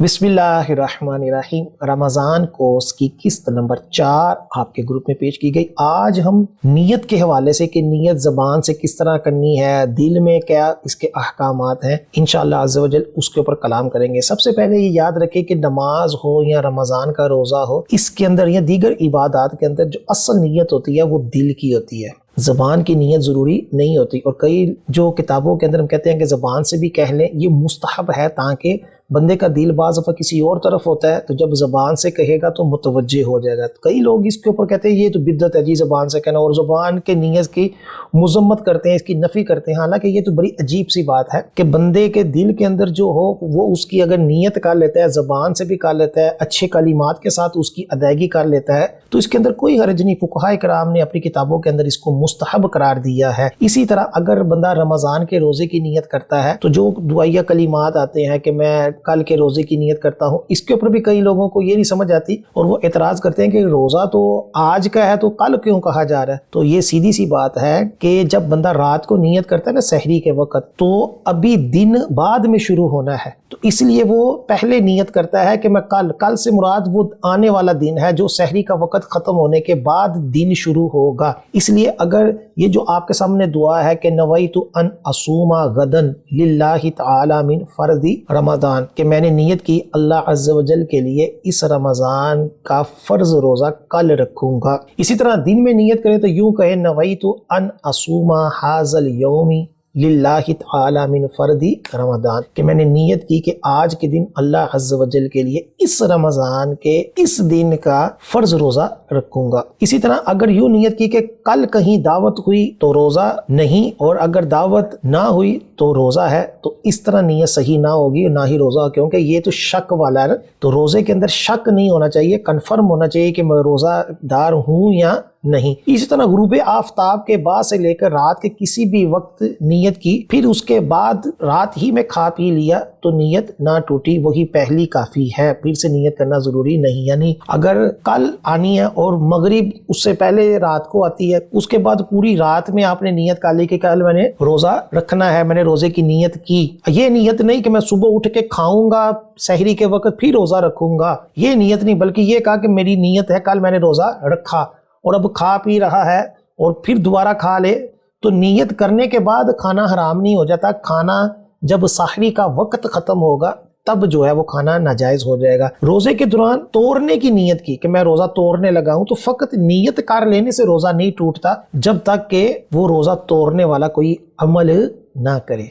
बिस्मिल्लाहिर्रहमानिर्रहीम। रमज़ान कोर्स की किस्त नंबर 4 आपके ग्रुप में पेश की गई। आज हम नियत के हवाले से कि नियत ज़बान से किस तरह करनी है, दिल में क्या इसके अहकामात हैं, इंशाअल्लाह अज़्ज़ व जल उसके ऊपर कलाम करेंगे। सबसे पहले ये याद रखें कि नमाज हो या रमज़ान का रोज़ा हो, इसके अंदर या दीगर इबादत के अंदर जो असल नियत होती है वो दिल की होती है, ज़बान की नियत ज़रूरी नहीं होती। और कई जो किताबों के अंदर हम कहते हैं कि ज़बान से भी कह लें, ये मुस्तहब है ताकि बंदे का दिल बाज़ दफ़ा किसी और तरफ होता है, तो जब ज़बान से कहेगा तो मुतवज्जे हो जाएगा। तो कई लोग इसके ऊपर कहते हैं ये तो बिद्दत है जी ज़बान से कहना, और ज़बान के नियत की मुज़म्मत करते हैं, इसकी नफ़ी करते हैं। हालांकि ये तो बड़ी अजीब सी बात है कि बंदे के दिल के अंदर जो हो वो उसकी अगर नियत कर लेता है, ज़बान से भी कर लेता है, अच्छे कलिमात के साथ उसकी अदायगी कर लेता है, तो इसके अंदर कोई हर्ज नहीं। फुक़हा कराम ने अपनी किताबों के अंदर इसको मुस्तहब करार दिया है। इसी तरह अगर बंदा रमज़ान के रोज़े की नियत करता है तो जो दुआया कलिमात आते हैं कि मैं कल के रोज़े की नियत करता हूँ, इसके ऊपर भी कई लोगों को ये नहीं समझ आती और वो एतराज़ करते हैं कि रोज़ा तो आज का है तो कल क्यों कहा जा रहा है। तो ये सीधी सी बात है कि जब बंदा रात को नियत करता है ना सहरी के वक्त, तो अभी दिन बाद में शुरू होना है, तो इसलिए वो पहले नियत करता है कि मैं कल से मुराद वो आने वाला दिन है जो सहरी का वक्त खत्म होने के बाद दिन शुरू होगा। इसलिए अगर ये जो आपके सामने दुआ है कि नवैतु अन असूमा गदन लिल्लाहि तआला मिन फर्दी रमज़ान, कि मैंने नियत की अल्लाह अज़्ज़ व जल के लिए इस रमज़ान का फ़र्ज रोज़ा कल रखूंगा। इसी तरह दिन में नियत करें तो यूं कहे नवैतु अन असूमा हाज़ल यौमी लिल्लाहि तआला मिन फर्दी रमज़ान, कि मैंने नियत की कि आज के दिन अल्लाह अज़्ज़ व जल के लिए इस रमज़ान के इस दिन का फ़र्ज रोज़ा रखूंगा। इसी तरह अगर यूं नियत की कि कल कहीं दावत हुई तो रोज़ा नहीं, और अगर दावत ना हुई तो रोज़ा है, तो इस तरह नियत सही ना होगी और ना ही रोज़ा, क्योंकि ये तो शक वाला है। तो रोज़े के अंदर शक नहीं होना चाहिए, कन्फर्म होना चाहिए कि मैं रोज़ादार हूँ या नहीं। इसी तरह गुरूब आफ्ताब के बाद से लेकर रात के किसी भी वक्त नियत की, फिर उसके बाद रात ही में खा पी लिया तो नियत ना टूटी, वही पहली काफ़ी है, फिर से नियत करना ज़रूरी नहीं। यानी अगर कल आनी है और मगरिब उससे पहले रात को आती है, उसके बाद पूरी रात में आपने नियत कर ली कि कल मैंने रोज़ा रखना है, मैंने रोज़े की नियत की। ये नियत नहीं कि मैं सुबह उठ के खाऊंगा सहरी के वक्त फिर रोज़ा रखूंगा, ये नियत नहीं, बल्कि ये कहा कि मेरी नियत है कल मैंने रोज़ा रखा और अब खा पी रहा है और फिर दोबारा खा ले, तो नियत करने के बाद खाना हराम नहीं हो जाता। खाना जब सहरी का वक्त खत्म होगा तब जो है वो खाना नाजायज हो जाएगा। रोजे के दौरान तोड़ने की नियत की कि मैं रोजा तोड़ने लगा हूं, तो फकत नियत कर लेने से रोजा नहीं टूटता जब तक कि वो रोजा तोड़ने वाला कोई अमल ना करे।